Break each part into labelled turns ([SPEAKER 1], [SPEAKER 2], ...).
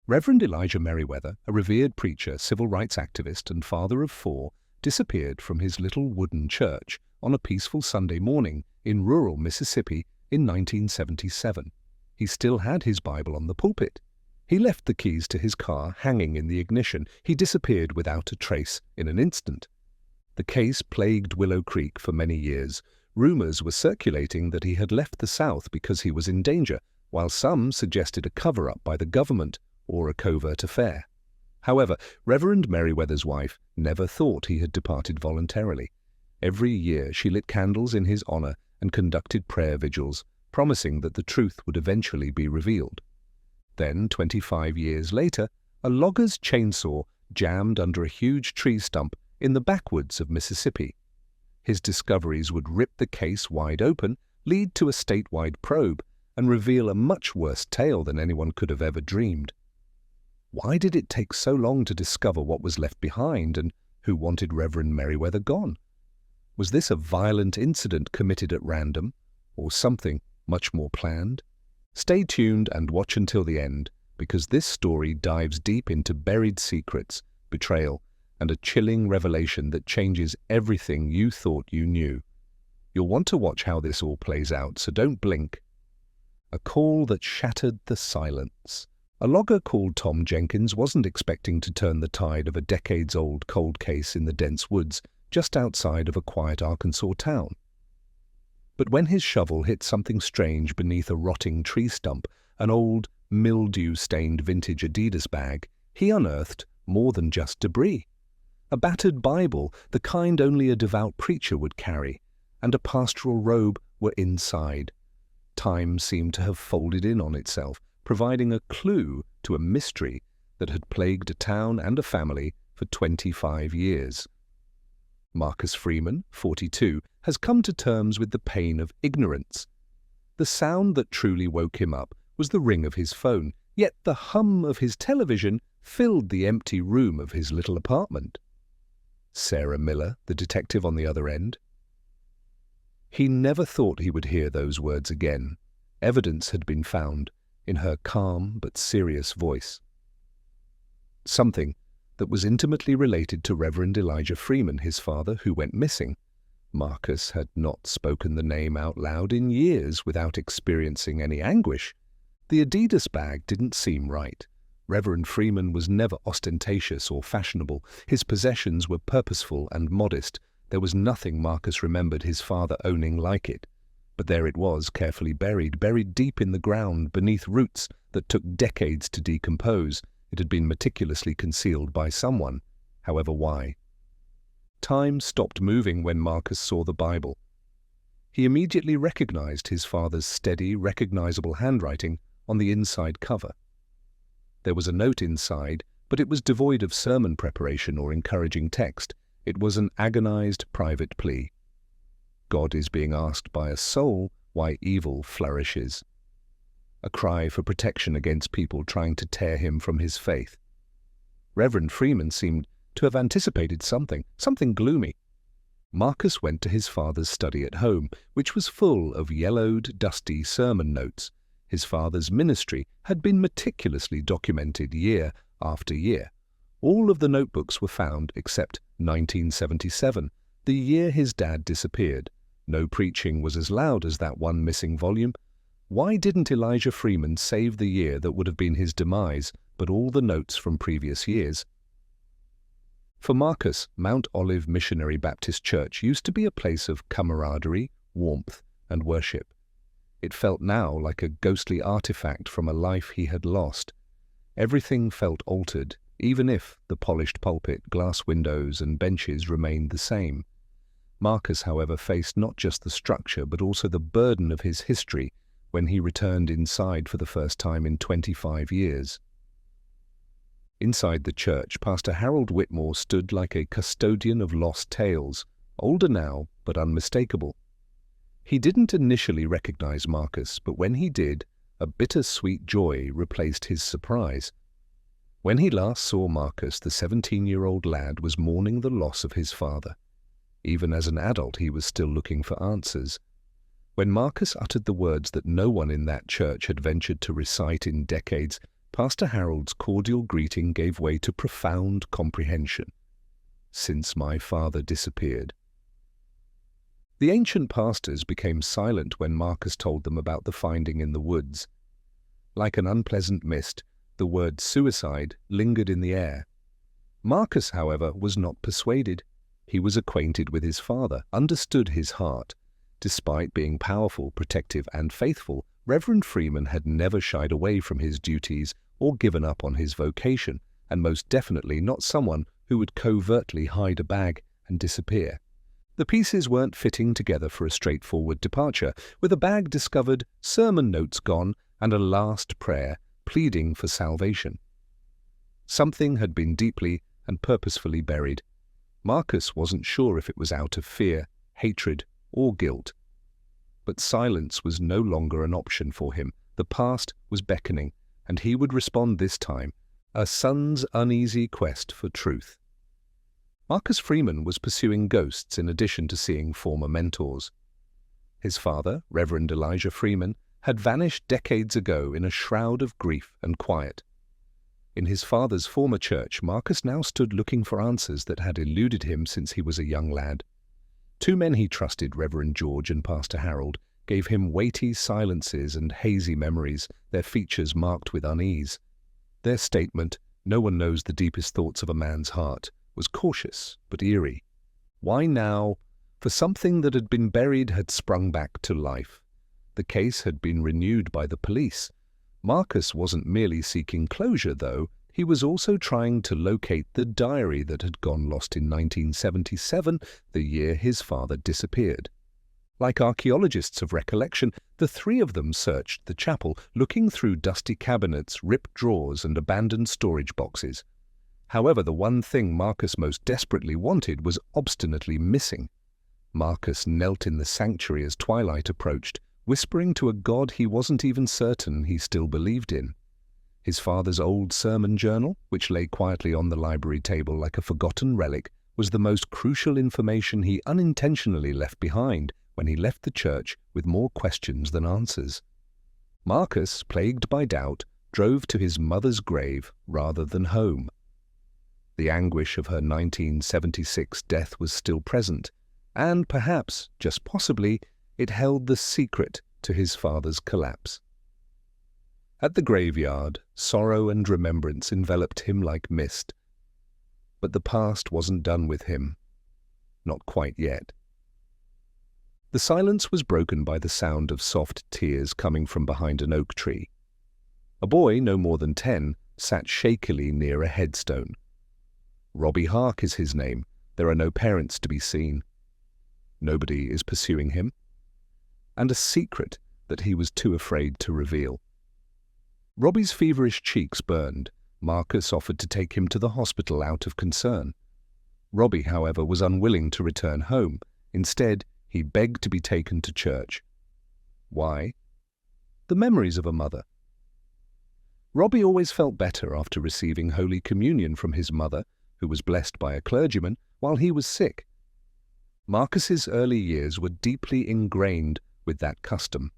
[SPEAKER 1] Reverend Elijah Merriweather, a revered preacher, civil rights activist, and father of four, disappeared from his little wooden church on a peaceful Sunday morning in rural Mississippi in 1977. He still had his Bible on the pulpit. He left the keys to his car hanging in the ignition. He disappeared without a trace in an instant. The case plagued Willow Creek for many years. Rumors were circulating that he had left the South because he was in danger, while some suggested a cover-up by the government or a covert affair. However, Reverend Merriweather's wife never thought he had departed voluntarily. Every year she lit candles in his honor and conducted prayer vigils, promising that the truth would eventually be revealed. Then, 25 years later, a logger's chainsaw jammed under a huge tree stump in the backwoods of Mississippi. His discoveries would rip the case wide open, lead to a statewide probe, and reveal a much worse tale than anyone could have ever dreamed. Why did it take so long to discover what was left behind and who wanted Reverend Merriweather gone? Was this a violent incident committed at random, or something much more planned? Stay tuned and watch until the end, because this story dives deep into buried secrets, betrayal, and a chilling revelation that changes everything you thought you knew. You'll want to watch how this all plays out, so don't blink. A call that shattered the silence. A logger called Tom Jenkins wasn't expecting to turn the tide of a decades-old cold case in the dense woods just outside of a quiet Arkansas town. But when his shovel hit something strange beneath a rotting tree stump, an old, mildew-stained vintage Adidas bag, he unearthed more than just debris. A battered Bible, the kind only a devout preacher would carry, and a pastoral robe were inside. Time seemed to have folded in on itself, providing a clue to a mystery that had plagued a town and a family for 25 years. Marcus Freeman, 42, has come to terms with the pain of ignorance. The sound that truly woke him up was the ring of his phone, yet the hum of his television filled the empty room of his little apartment. Sarah Miller, the detective on the other end. He never thought he would hear those words again. Evidence had been found in her calm but serious voice. Something that was intimately related to Reverend Elijah Freeman, his father, who went missing. Marcus had not spoken the name out loud in years without experiencing any anguish. The Adidas bag didn't seem right. Reverend Freeman was never ostentatious or fashionable. His possessions were purposeful and modest. There was nothing Marcus remembered his father owning like it. But there it was, carefully buried deep in the ground beneath roots that took decades to decompose. It had been meticulously concealed by someone, however why. Time stopped moving when Marcus saw the Bible. He immediately recognized his father's steady, recognizable handwriting on the inside cover. There was a note inside, but it was devoid of sermon preparation or encouraging text. It was an agonized private plea. God is being asked by a soul why evil flourishes. A cry for protection against people trying to tear him from his faith. Reverend Freeman seemed to have anticipated something gloomy. Marcus went to his father's study at home, which was full of yellowed, dusty sermon notes. His father's ministry had been meticulously documented year after year. All of the notebooks were found except 1977, the year his dad disappeared. No preaching was as loud as that one missing volume. Why didn't Elijah Freeman save the year that would have been his demise, but all the notes from previous years? For Marcus, Mount Olive Missionary Baptist Church used to be a place of camaraderie, warmth, and worship. It felt now like a ghostly artifact from a life he had lost. Everything felt altered, even if the polished pulpit, glass windows, and benches remained the same. Marcus, however, faced not just the structure but also the burden of his history when he returned inside for the first time in 25 years. Inside the church, Pastor Harold Whitmore stood like a custodian of lost tales, older now but unmistakable. He didn't initially recognize Marcus, but when he did, a bittersweet joy replaced his surprise. When he last saw Marcus, the 17-year-old lad was mourning the loss of his father. Even as an adult, he was still looking for answers. When Marcus uttered the words that no one in that church had ventured to recite in decades, Pastor Harold's cordial greeting gave way to profound comprehension. "Since my father disappeared." The ancient pastors became silent when Marcus told them about the finding in the woods. Like an unpleasant mist, the word suicide lingered in the air. Marcus, however, was not persuaded. He was acquainted with his father, understood his heart. Despite being powerful, protective, and faithful, Reverend Freeman had never shied away from his duties or given up on his vocation, and most definitely not someone who would covertly hide a bag and disappear. The pieces weren't fitting together for a straightforward departure, with a bag discovered, sermon notes gone, and a last prayer pleading for salvation. Something had been deeply and purposefully buried. Marcus wasn't sure if it was out of fear, hatred, or guilt. But silence was no longer an option for him. The past was beckoning, and he would respond this time, a son's uneasy quest for truth. Marcus Freeman was pursuing ghosts in addition to seeing former mentors. His father, Reverend Elijah Freeman, had vanished decades ago in a shroud of grief and quiet. In his father's former church, Marcus now stood looking for answers that had eluded him since he was a young lad. Two men he trusted, Reverend George and Pastor Harold, gave him weighty silences and hazy memories, their features marked with unease. Their statement, "No one knows the deepest thoughts of a man's heart," was cautious but eerie. Why now? For something that had been buried had sprung back to life. The case had been renewed by the police. Marcus wasn't merely seeking closure, though. He was also trying to locate the diary that had gone lost in 1977, the year his father disappeared. Like archaeologists of recollection, the three of them searched the chapel, looking through dusty cabinets, ripped drawers, and abandoned storage boxes. However, the one thing Marcus most desperately wanted was obstinately missing. Marcus knelt in the sanctuary as twilight approached, whispering to a God he wasn't even certain he still believed in. His father's old sermon journal, which lay quietly on the library table like a forgotten relic, was the most crucial information he unintentionally left behind when he left the church with more questions than answers. Marcus, plagued by doubt, drove to his mother's grave rather than home. The anguish of her 1976 death was still present, and perhaps, just possibly, it held the secret to his father's collapse. At the graveyard, sorrow and remembrance enveloped him like mist. But the past wasn't done with him. Not quite yet. The silence was broken by the sound of soft tears coming from behind an oak tree. A boy, no more than 10, sat shakily near a headstone. Robbie Hark is his name. There are no parents to be seen. Nobody is pursuing him. And a secret that he was too afraid to reveal. Robbie's feverish cheeks burned. Marcus offered to take him to the hospital out of concern. Robbie, however, was unwilling to return home. Instead, he begged to be taken to church. Why? The memories of a mother. Robbie always felt better after receiving Holy Communion from his mother, who was blessed by a clergyman, while he was sick. Marcus's early years were deeply ingrained with that custom.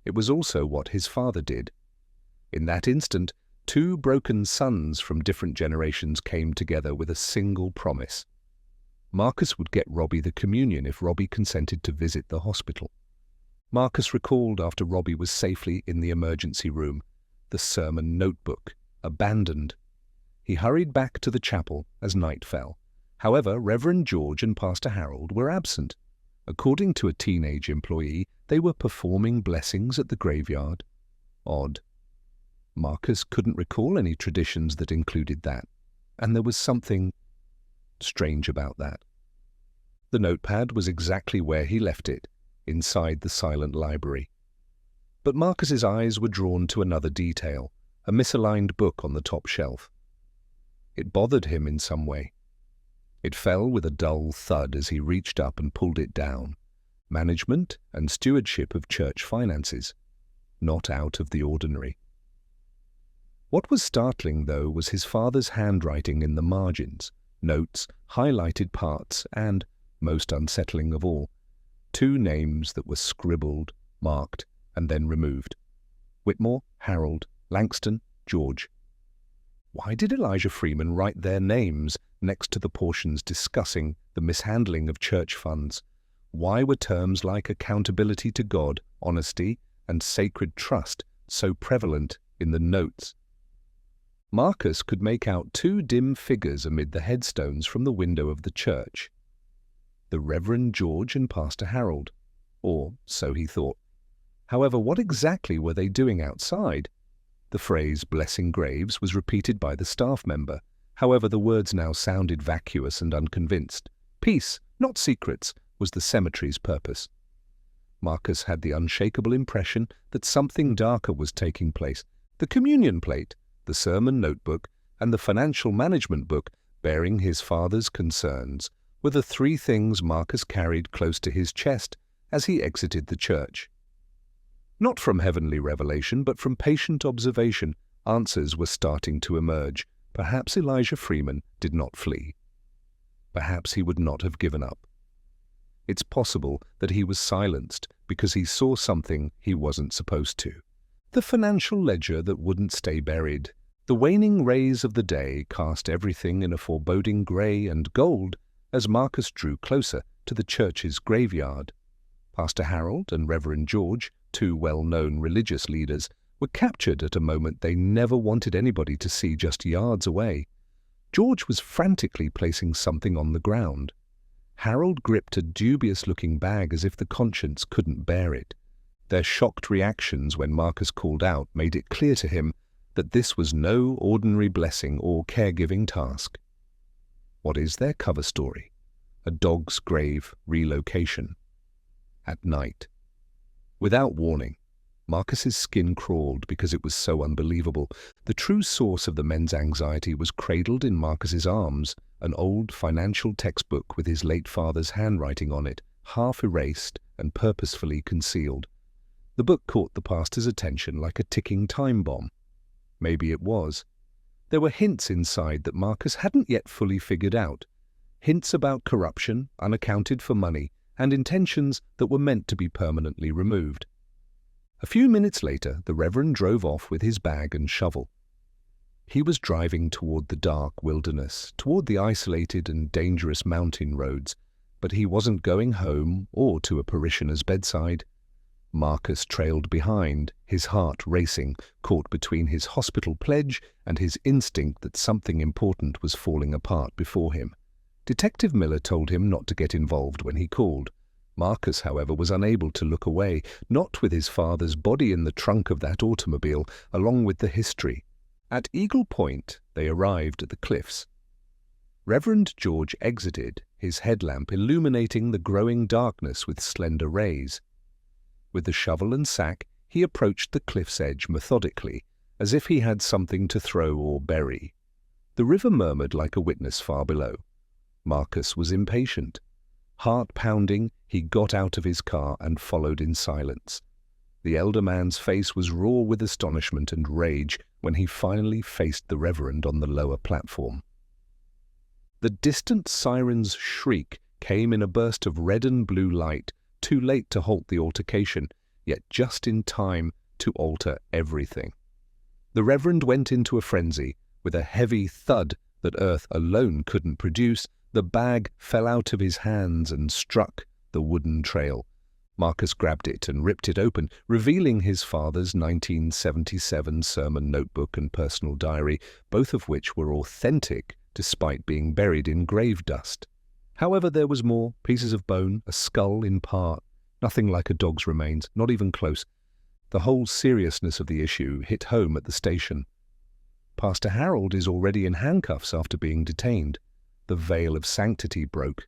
[SPEAKER 1] It was also what his father did. In that instant, two broken sons from different generations came together with a single promise. Marcus would get Robbie the communion if Robbie consented to visit the hospital. Marcus recalled after Robbie was safely in the emergency room, the sermon notebook, abandoned. He hurried back to the chapel as night fell. However, Reverend George and Pastor Harold were absent. According to a teenage employee, they were performing blessings at the graveyard. Odd. Marcus couldn't recall any traditions that included that, and there was something strange about that. The notepad was exactly where he left it, inside the silent library. But Marcus's eyes were drawn to another detail, a misaligned book on the top shelf. It bothered him in some way. It fell with a dull thud as he reached up and pulled it down. Management and stewardship of church finances. Not out of the ordinary. What was startling, though, was his father's handwriting in the margins, notes, highlighted parts, and, most unsettling of all, two names that were scribbled, marked, and then removed. Whitmore, Harold, Langston, George. Why did Elijah Freeman write their names next to the portions discussing the mishandling of church funds? Why were terms like accountability to God, honesty, and sacred trust so prevalent in the notes? Marcus could make out two dim figures amid the headstones from the window of the church. The Reverend George and Pastor Harold, or so he thought. However, what exactly were they doing outside? The phrase "blessing graves" was repeated by the staff member. However, the words now sounded vacuous and unconvinced. Peace, not secrets, was the cemetery's purpose. Marcus had the unshakable impression that something darker was taking place. The communion plate, the sermon notebook, and the financial management book bearing his father's concerns were the three things Marcus carried close to his chest as he exited the church. Not from heavenly revelation, but from patient observation, answers were starting to emerge. Perhaps Elijah Freeman did not flee. Perhaps he would not have given up. It's possible that he was silenced because he saw something he wasn't supposed to. The financial ledger that wouldn't stay buried. The waning rays of the day cast everything in a foreboding grey and gold as Marcus drew closer to the church's graveyard. Pastor Harold and Reverend George, two well-known religious leaders, were captured at a moment they never wanted anybody to see just yards away. George was frantically placing something on the ground. Harold gripped a dubious-looking bag as if the conscience couldn't bear it. Their shocked reactions when Marcus called out made it clear to him that this was no ordinary blessing or caregiving task. What is their cover story? A dog's grave relocation. At night. Without warning, Marcus's skin crawled because it was so unbelievable. The true source of the men's anxiety was cradled in Marcus's arms, an old financial textbook with his late father's handwriting on it, half erased and purposefully concealed. The book caught the pastor's attention like a ticking time bomb. Maybe it was. There were hints inside that Marcus hadn't yet fully figured out. Hints about corruption, unaccounted for money, and intentions that were meant to be permanently removed. A few minutes later, the Reverend drove off with his bag and shovel. He was driving toward the dark wilderness, toward the isolated and dangerous mountain roads, but he wasn't going home or to a parishioner's bedside. Marcus trailed behind, his heart racing, caught between his hospital pledge and his instinct that something important was falling apart before him. Detective Miller told him not to get involved when he called. Marcus, however, was unable to look away, not with his father's body in the trunk of that automobile, along with the history. At Eagle Point, they arrived at the cliffs. Reverend George exited, his headlamp illuminating the growing darkness with slender rays. With the shovel and sack, he approached the cliff's edge methodically, as if he had something to throw or bury. The river murmured like a witness far below. Marcus was impatient. Heart-pounding, he got out of his car and followed in silence. The elder man's face was raw with astonishment and rage when he finally faced the Reverend on the lower platform. The distant siren's shriek came in a burst of red and blue light, too late to halt the altercation, yet just in time to alter everything. The Reverend went into a frenzy. With a heavy thud that earth alone couldn't produce, the bag fell out of his hands and struck the wooden trail. Marcus grabbed it and ripped it open, revealing his father's 1977 sermon notebook and personal diary, both of which were authentic despite being buried in grave dust. However, there was more: pieces of bone, a skull in part, nothing like a dog's remains, not even close. The whole seriousness of the issue hit home at the station. Pastor Harold is already in handcuffs after being detained. The veil of sanctity broke.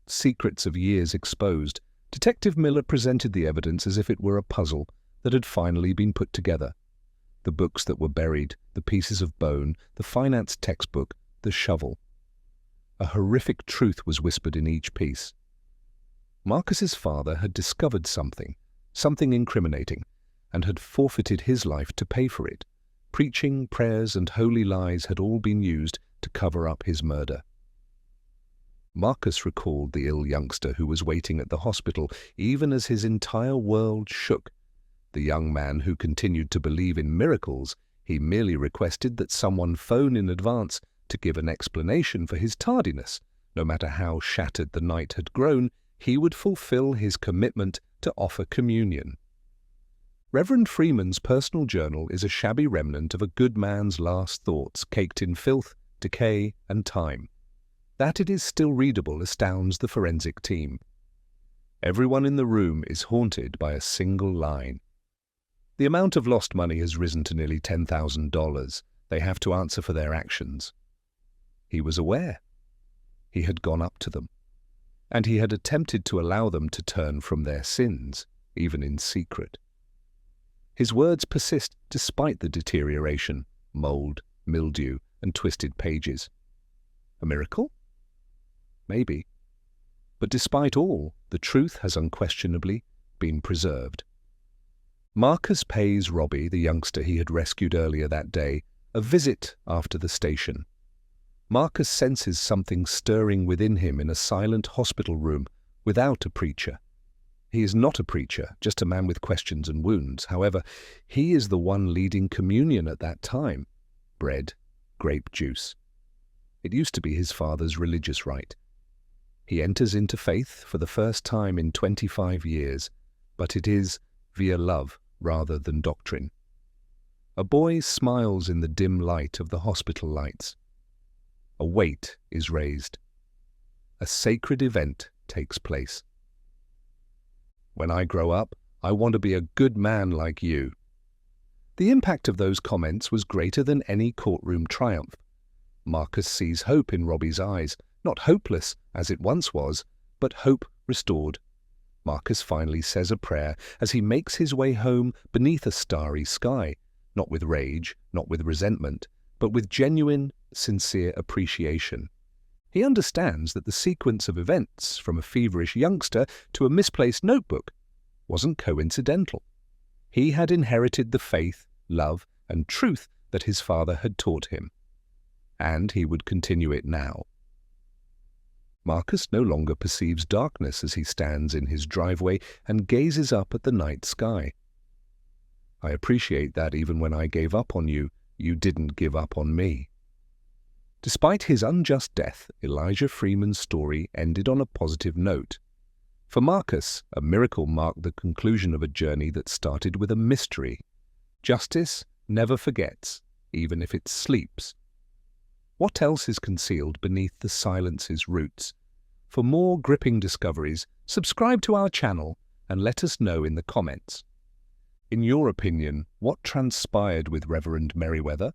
[SPEAKER 1] Secrets of years exposed. Detective Miller presented the evidence as if it were a puzzle that had finally been put together. The books that were buried, the pieces of bone, the finance textbook, the shovel. A horrific truth was whispered in each piece. Marcus's father had discovered something incriminating, and had forfeited his life to pay for it. Preaching, prayers, and holy lies had all been used to cover up his murder. Marcus recalled the ill youngster who was waiting at the hospital, even as his entire world shook. The young man who continued to believe in miracles, He merely requested that someone phone in advance to give an explanation for his tardiness. No matter how shattered the night had grown, he would fulfill his commitment to offer communion. Reverend Freeman's personal journal is a shabby remnant of a good man's last thoughts, caked in filth, decay, and time. That it is still readable astounds the forensic team. Everyone in the room is haunted by a single line. The amount of lost money has risen to nearly $10,000. They have to answer for their actions. He was aware. He had gone up to them, and he had attempted to allow them to turn from their sins, even in secret. His words persist despite the deterioration, mold, mildew, and twisted pages. A miracle? Maybe. But despite all, the truth has unquestionably been preserved. Marcus pays Robbie, the youngster he had rescued earlier that day, a visit after the station. Marcus senses something stirring within him in a silent hospital room without a preacher. He is not a preacher, just a man with questions and wounds. However, he is the one leading communion at that time. Bread, grape juice. It used to be his father's religious rite. He enters into faith for the first time in 25 years, but it is via love rather than doctrine. A boy smiles in the dim light of the hospital lights. A weight is raised. A sacred event takes place. When I grow up, I want to be a good man like you. The impact of those comments was greater than any courtroom triumph. Marcus sees hope in Robbie's eyes, not hopeless as it once was, but hope restored. Marcus finally says a prayer as he makes his way home beneath a starry sky, not with rage, not with resentment, but with genuine, sincere appreciation. He understands that the sequence of events, from a feverish youngster to a misplaced notebook, wasn't coincidental. He had inherited the faith, love, and truth that his father had taught him, and he would continue it now. Marcus no longer perceives darkness as he stands in his driveway and gazes up at the night sky. I appreciate that even when I gave up on you, you didn't give up on me. Despite his unjust death, Elijah Freeman's story ended on a positive note. For Marcus, a miracle marked the conclusion of a journey that started with a mystery. Justice never forgets, even if it sleeps. What else is concealed beneath the silence's roots? For more gripping discoveries, subscribe to our channel and let us know in the comments. In your opinion, what transpired with Reverend Merriweather?